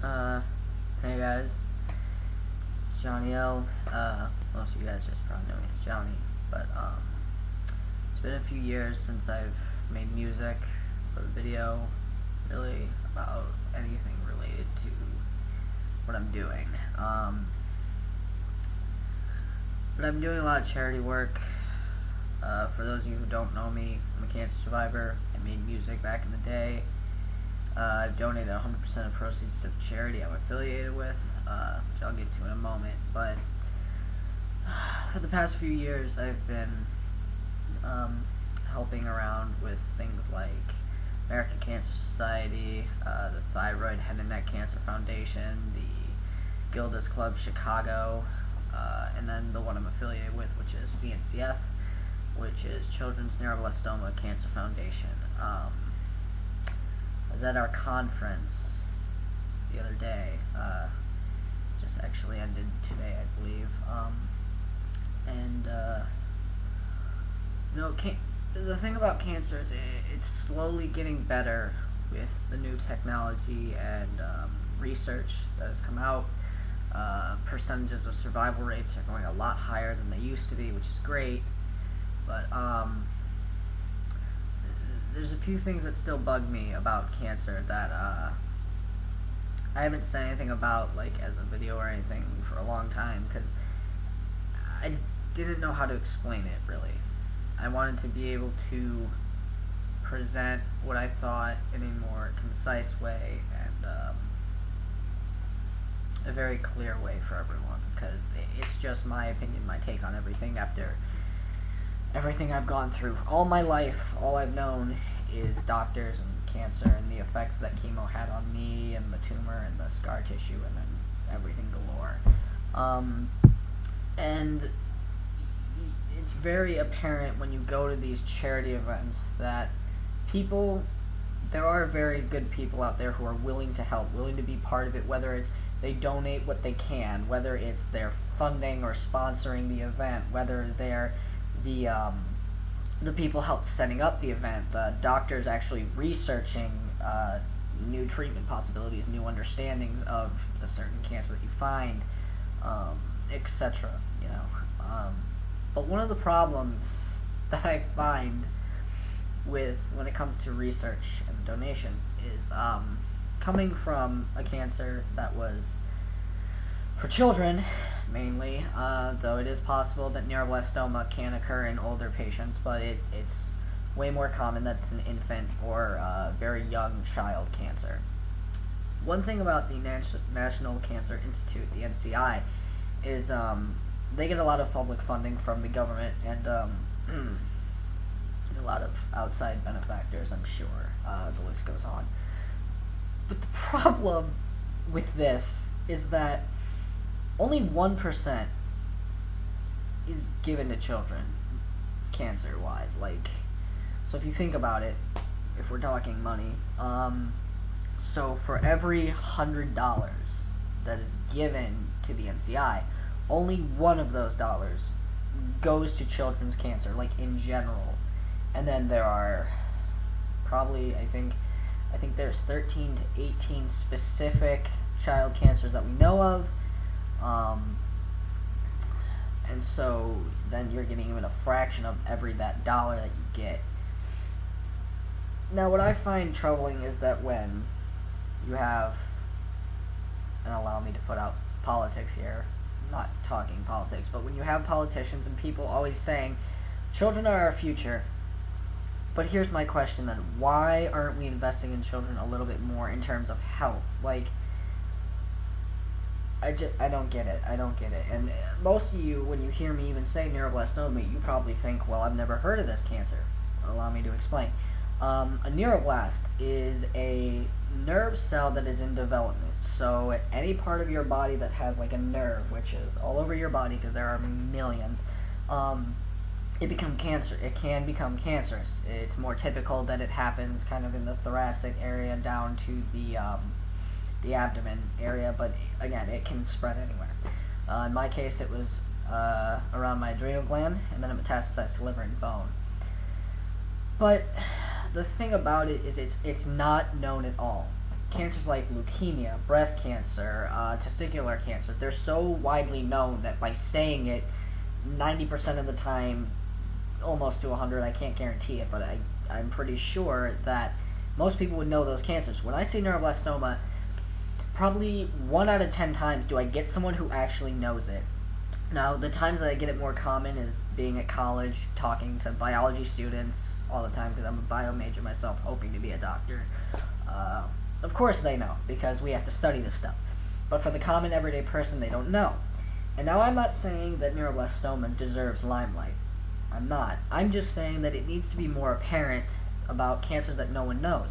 Uh, hey guys, it's Johnny L. Most of you guys just probably know me as Johnny, but it's been a few years since I've made music or video, really about anything related to what I'm doing. But I'm doing a lot of charity work. For those of you who don't know me, I'm a cancer survivor. I made music back in the day. I've donated 100% of proceeds to the charity I'm affiliated with, which I'll get to in a moment. But for the past few years, I've been helping around with things like American Cancer Society, the Thyroid Head and Neck Cancer Foundation, the Gilda's Club Chicago, and then the one I'm affiliated with, which is CNCF, which is Children's Neuroblastoma Cancer Foundation. I was at our conference the other day, just actually ended today, I believe, and the thing about cancer is it's slowly getting better with the new technology and research that has come out. Percentages of survival rates are going a lot higher than they used to be, which is great, but there's a few things that still bug me about cancer that I haven't said anything about, like, as a video or anything for a long time, because I didn't know how to explain it, really. I wanted to be able to present what I thought in a more concise way and a very clear way for everyone, because it's just my opinion, my take on everything after everything I've gone through. All my life, all I've known is doctors and cancer and the effects that chemo had on me and the tumor and the scar tissue and then everything galore. And it's very apparent when you go to these charity events that there are very good people out there who are willing to help, willing to be part of it, whether it's they donate what they can, whether it's they're funding or sponsoring the event, whether they're the people help setting up the event, the doctors actually researching new treatment possibilities, new understandings of a certain cancer that you find, etc. But one of the problems that I find when it comes to research and donations is coming from a cancer that was for children, mainly, though it is possible that neuroblastoma can occur in older patients, but it's way more common that it's an infant or very young child cancer. One thing about the National Cancer Institute, the NCI, is they get a lot of public funding from the government and a lot of outside benefactors, I'm sure. The list goes on. But the problem with this is that only 1% is given to children, cancer-wise. So if you think about it, if we're talking money, so for every $100 that is given to the NCI, only one of those dollars goes to children's cancer, in general. And then there are probably, I think there's 13 to 18 specific child cancers that we know of. And so then you're getting even a fraction of that dollar that you get. Now, what I find troubling is that when you have, and allow me to put out politics here, I'm not talking politics, but when you have politicians and people always saying, children are our future. But here's my question then, why aren't we investing in children a little bit more in terms of health? I don't get it. And most of you, when you hear me even say neuroblastoma, you probably think, well, I've never heard of this cancer. Allow me to explain. A neuroblast is a nerve cell that is in development. So at any part of your body that has a nerve, which is all over your body because there are millions, it can become cancerous. It's more typical that it happens kind of in the thoracic area down to the abdomen area, but again, it can spread anywhere. In my case, it was around my adrenal gland, and then it metastasized to liver and bone. But the thing about it is it's not known at all. cancers like leukemia, breast cancer, testicular cancer, they're so widely known that by saying it 90% of the time, almost to 100, I can't guarantee it, but I'm pretty sure that most people would know those cancers. When I say neuroblastoma, probably 1 out of 10 times do I get someone who actually knows it. Now, the times that I get it more common is being at college, talking to biology students all the time, because I'm a bio major myself, hoping to be a doctor. Of course they know, because we have to study this stuff. But for the common everyday person, they don't know. And now I'm not saying that neuroblastoma deserves limelight. I'm not. I'm just saying that it needs to be more apparent about cancers that no one knows.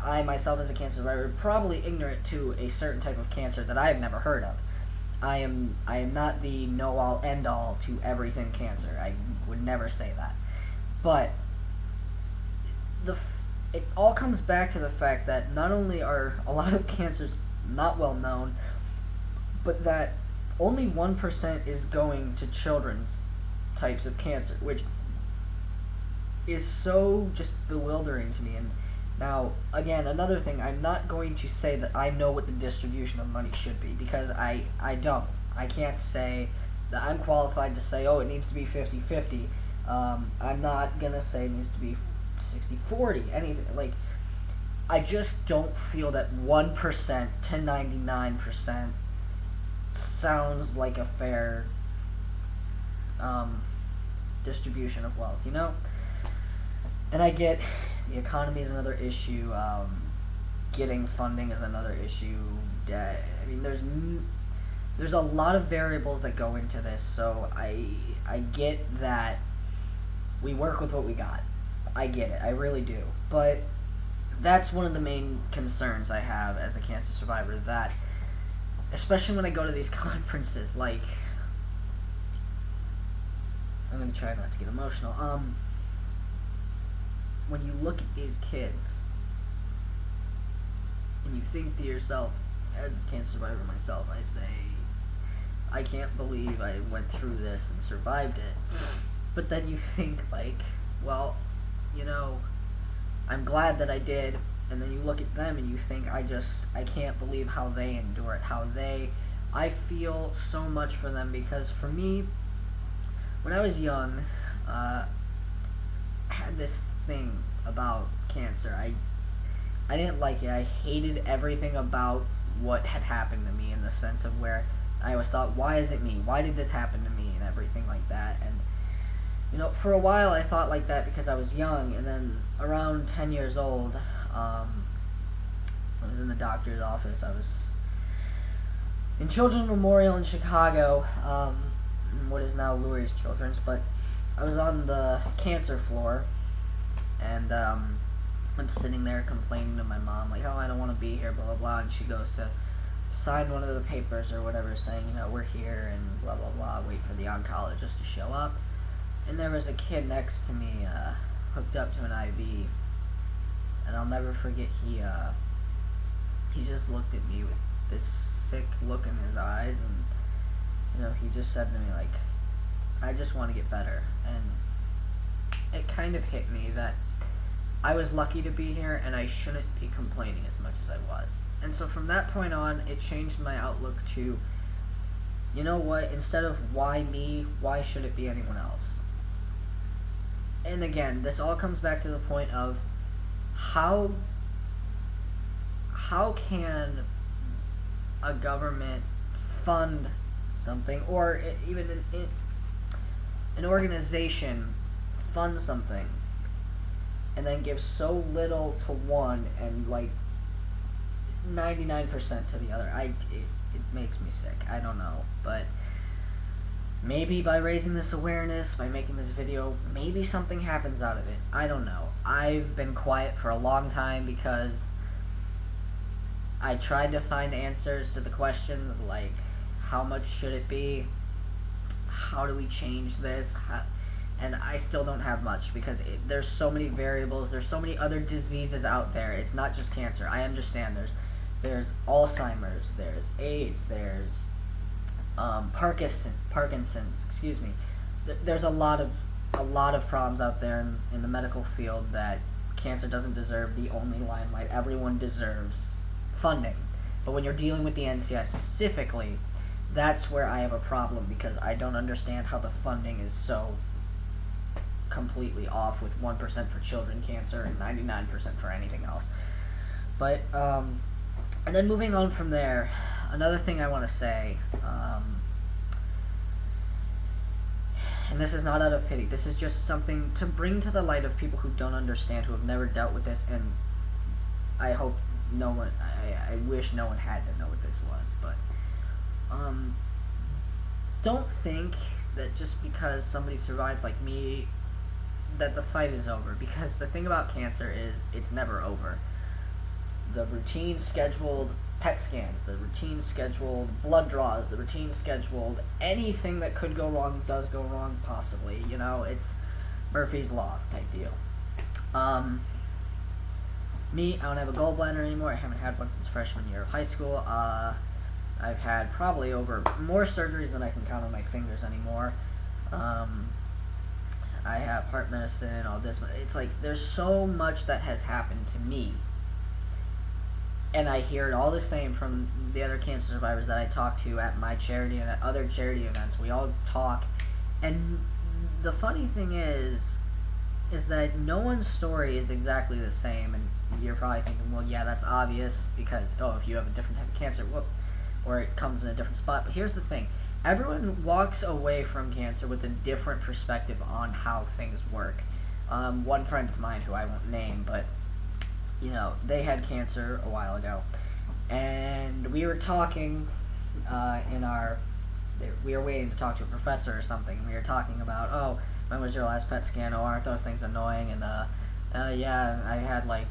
I myself, as a cancer survivor, am probably ignorant to a certain type of cancer that I've never heard of. I am not the know-all, end-all to everything cancer. I would never say that. But it all comes back to the fact that not only are a lot of cancers not well known, but that only 1% is going to children's types of cancer, which is so just bewildering to me. And now, again, another thing, I'm not going to say that I know what the distribution of money should be, because I don't. I can't say that I'm qualified to say, oh, it needs to be 50-50. I'm not going to say it needs to be 60-40, anything. Like, I just don't feel that 1% to 99% sounds like a fair distribution of wealth, you know? And I get the economy is another issue, getting funding is another issue, debt. I mean, there's a lot of variables that go into this, so I get that we work with what we got. I get it, I really do. But that's one of the main concerns I have as a cancer survivor, that especially when I go to these conferences, like, I'm gonna try not to get emotional. When you look at these kids, and you think to yourself, as a cancer survivor myself, I say, I can't believe I went through this and survived it. But then you think, like, well, you know, I'm glad that I did. And then you look at them and you think, I can't believe how they endure it, I feel so much for them, because for me, when I was young, I had this thing about cancer. I didn't like it. I hated everything about what had happened to me, in the sense of where I always thought, why is it me? Why did this happen to me? And everything like that. And, you know, for a while I thought like that because I was young, and then around 10 years old, I was in the doctor's office. I was in Children's Memorial in Chicago, what is now Lurie's Children's, but I was on the cancer floor, and I'm sitting there complaining to my mom, like, oh, I don't want to be here, blah, blah, blah, and she goes to sign one of the papers or whatever, saying, you know, we're here, and blah, blah, blah, wait for the oncologist to show up. And there was a kid next to me, hooked up to an IV, and I'll never forget, he just looked at me with this sick look in his eyes, and, you know, he just said to me, like, I just want to get better. And it kind of hit me that I was lucky to be here, and I shouldn't be complaining as much as I was. And so from that point on, it changed my outlook to, you know what, instead of why me, why should it be anyone else? And again, this all comes back to the point of how can a government fund something, or even an organization fund something, and then give so little to one and like 99% to the other. It makes me sick. I don't know, but maybe by raising this awareness, by making this video, maybe something happens out of it. I don't know. I've been quiet for a long time because I tried to find answers to the questions like, how much should it be? How do we change this? And I still don't have much, because there's so many variables, there's so many other diseases out there. It's not just cancer. I understand there's Alzheimer's, there's AIDS, there's Parkinson's, excuse me. There's a lot of problems out there in the medical field that cancer doesn't deserve the only limelight. Everyone deserves funding. But when you're dealing with the NCI specifically, that's where I have a problem, because I don't understand how the funding is so completely off, with 1% for children cancer and 99% for anything else. But, and then moving on from there, another thing I want to say, and this is not out of pity, this is just something to bring to the light of people who don't understand, who have never dealt with this, and I hope no one, I wish no one had to know what this was, but, don't think that just because somebody survives like me, that the fight is over, because the thing about cancer is it's never over. The routine scheduled PET scans, the routine scheduled blood draws, the routine scheduled anything that could go wrong does go wrong, possibly. You know, it's Murphy's Law type deal. Me, I don't have a gallbladder anymore. I haven't had one since freshman year of high school. I've had probably over more surgeries than I can count on my fingers anymore. I have heart medicine, all this. It's like there's so much that has happened to me. And I hear it all the same from the other cancer survivors that I talk to at my charity and at other charity events. We all talk. And the funny thing is that no one's story is exactly the same. And you're probably thinking, well, yeah, that's obvious because, oh, if you have a different type of cancer, whoop, or it comes in a different spot. But here's the thing. Everyone walks away from cancer with a different perspective on how things work. One friend of mine, who I won't name, but you know, they had cancer a while ago, and we were talking we were waiting to talk to a professor or something, and we were talking about, oh, when was your last PET scan? Oh, aren't those things annoying? And yeah, I had like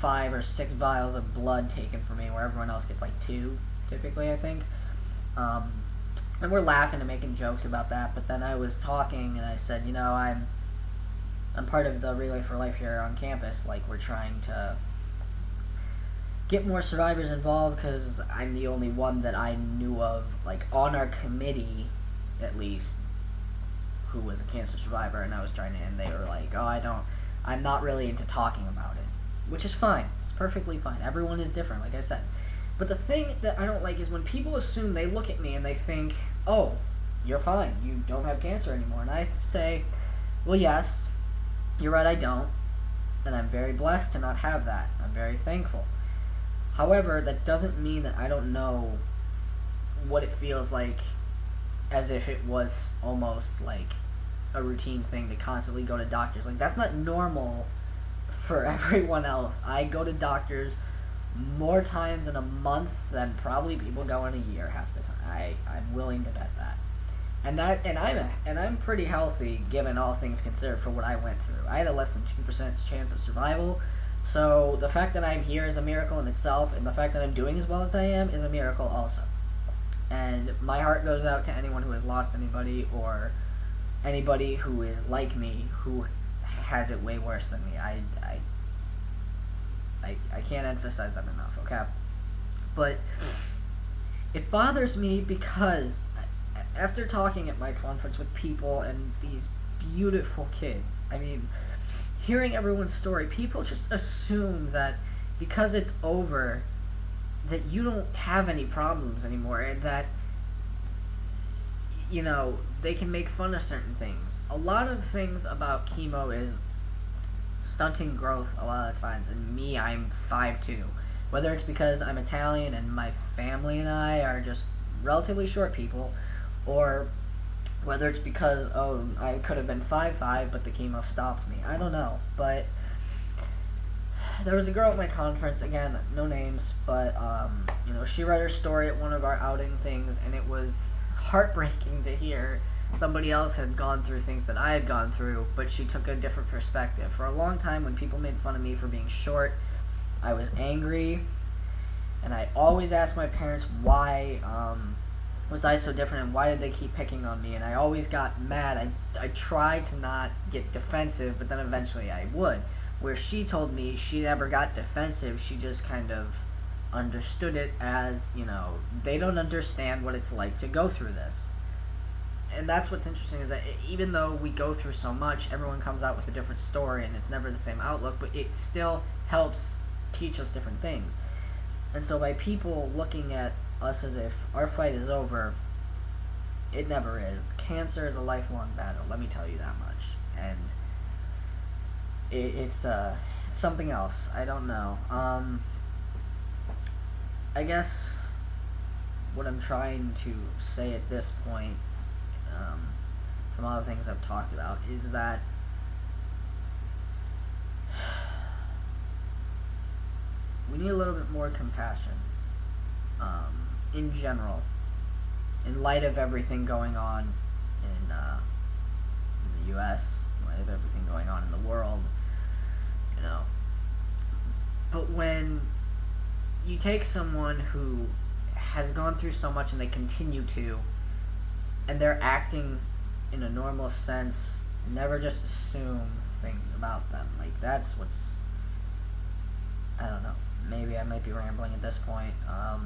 5 or 6 vials of blood taken from me, where everyone else gets like 2, typically, I think. And we're laughing and making jokes about that, but then I was talking, and I said, you know, I'm part of the Relay for Life here on campus. Like, we're trying to get more survivors involved, because I'm the only one that I knew of, like, on our committee, at least, who was a cancer survivor, and I was trying to, and they were like, oh, I'm not really into talking about it, which is fine. It's perfectly fine. Everyone is different, like I said. But the thing that I don't like is when people assume, they look at me and they think, oh, you're fine, you don't have cancer anymore, and I say, well, yes, you're right, I don't, and I'm very blessed to not have that. I'm very thankful. However, that doesn't mean that I don't know what it feels like, as if it was almost like a routine thing to constantly go to doctors. Like, that's not normal for everyone else. I go to doctors more times in a month than probably people go in a year half the time. I'm willing to bet that. And I'm pretty healthy, given all things considered, for what I went through. I had a less than 2% chance of survival, so the fact that I'm here is a miracle in itself, and the fact that I'm doing as well as I am is a miracle also. And my heart goes out to anyone who has lost anybody, or anybody who is like me, who has it way worse than me. I can't emphasize that enough, okay? But it bothers me because after talking at my conference with people and these beautiful kids, I mean, hearing everyone's story, people just assume that because it's over, that you don't have any problems anymore, and that, you know, they can make fun of certain things. A lot of things about chemo is stunting growth a lot of times, and me, I'm 5'2". Whether it's because I'm Italian and my family and I are just relatively short people, or whether it's because, oh, I could have been 5'5", but the chemo stopped me. I don't know, but there was a girl at my conference, again, no names, but, you know, she read her story at one of our outing things, and it was heartbreaking to hear somebody else had gone through things that I had gone through, but she took a different perspective. For a long time, when people made fun of me for being short, I was angry, and I always asked my parents why, was I so different, and why did they keep picking on me, and I always got mad. I tried to not get defensive, but then eventually I would. Where she told me she never got defensive, she just kind of understood it as, you know, they don't understand what it's like to go through this. And that's what's interesting, is that even though we go through so much, everyone comes out with a different story, and it's never the same outlook, but it still helps teach us different things. And so by people looking at us as if our fight is over, it never is. Cancer is a lifelong battle, let me tell you that much. And it's something else. I don't know. I guess what I'm trying to say at this point, from all the things I've talked about, is that we need a little bit more compassion, in general, in light of everything going on in the U.S., in light of everything going on in the world, you know. But when you take someone who has gone through so much and they continue to, and they're acting in a normal sense, never just assume things about them. Like, that's what's, I don't know, maybe I might be rambling at this point. I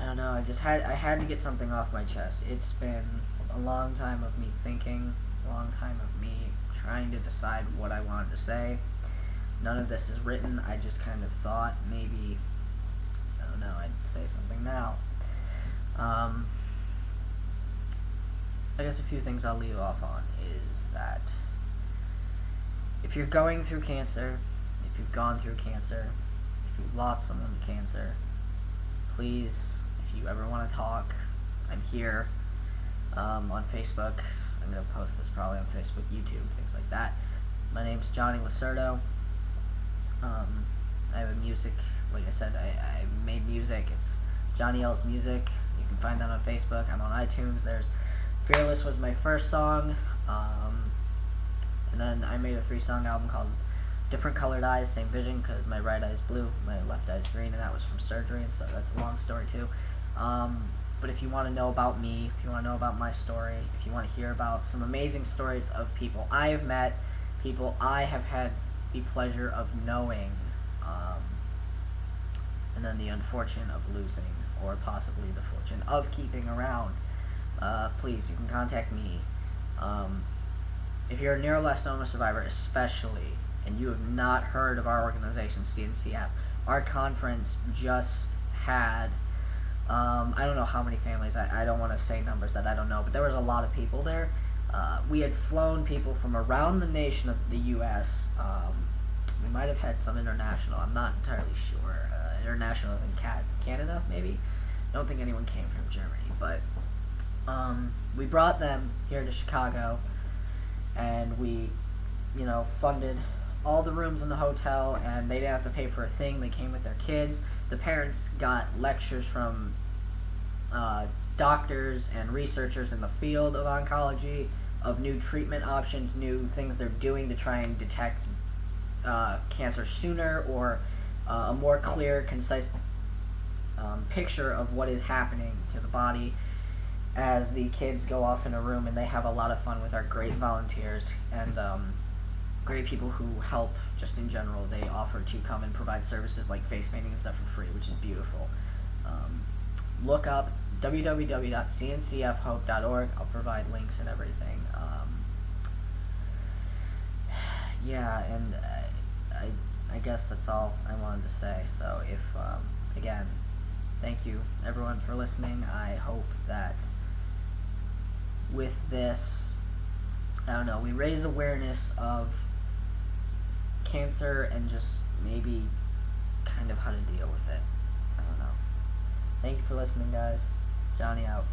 don't know, I had to get something off my chest. It's been a long time of me thinking, a long time of me trying to decide what I wanted to say. None of this is written, I just kind of thought maybe, I don't know, I'd say something now. I guess a few things I'll leave off on is that if you're going through cancer, if you've gone through cancer, if you've lost someone to cancer, please, if you ever want to talk, I'm here on Facebook. I'm going to post this probably on Facebook, YouTube, things like that. My name's Johnny Lacerdo. I have a music, like I said, I made music. It's Johnny L's Music. You can find that on Facebook. I'm on iTunes. There's Fearless was my first song. And then I made a 3-song album called Different Colored Eyes, Same Vision, because my right eye is blue, my left eye is green, and that was from surgery, and so that's a long story too. But if you want to know about me, if you want to know about my story, if you want to hear about some amazing stories of people I have met, people I have had the pleasure of knowing, and then the unfortune of losing, or possibly the fortune of keeping around, please, you can contact me. If you're a neuroblastoma survivor especially, and you have not heard of our organization, CNCF, our conference just had, I don't know how many families, I don't want to say numbers that I don't know, but there was a lot of people there. We had flown people from around the nation of the U.S., we might have had some international, I'm not entirely sure, international in Canada, maybe? I don't think anyone came from Germany, but we brought them here to Chicago, and we, funded all the rooms in the hotel, and they didn't have to pay for a thing. They came with their kids. The parents got lectures from doctors and researchers in the field of oncology, of new treatment options, new things they're doing to try and detect cancer sooner, or a more clear, concise picture of what is happening to the body, as the kids go off in a room and they have a lot of fun with our great volunteers and great people who help just in general. They offer to come and provide services like face painting and stuff for free, which is beautiful. Look up www.cncfhope.org. I'll provide links and everything. Yeah, and I guess that's all I wanted to say. So if, again, thank you everyone for listening. I hope that with this, I don't know, we raise awareness of cancer and just maybe kind of how to deal with it. I don't know. Thank you for listening, guys. Johnny out.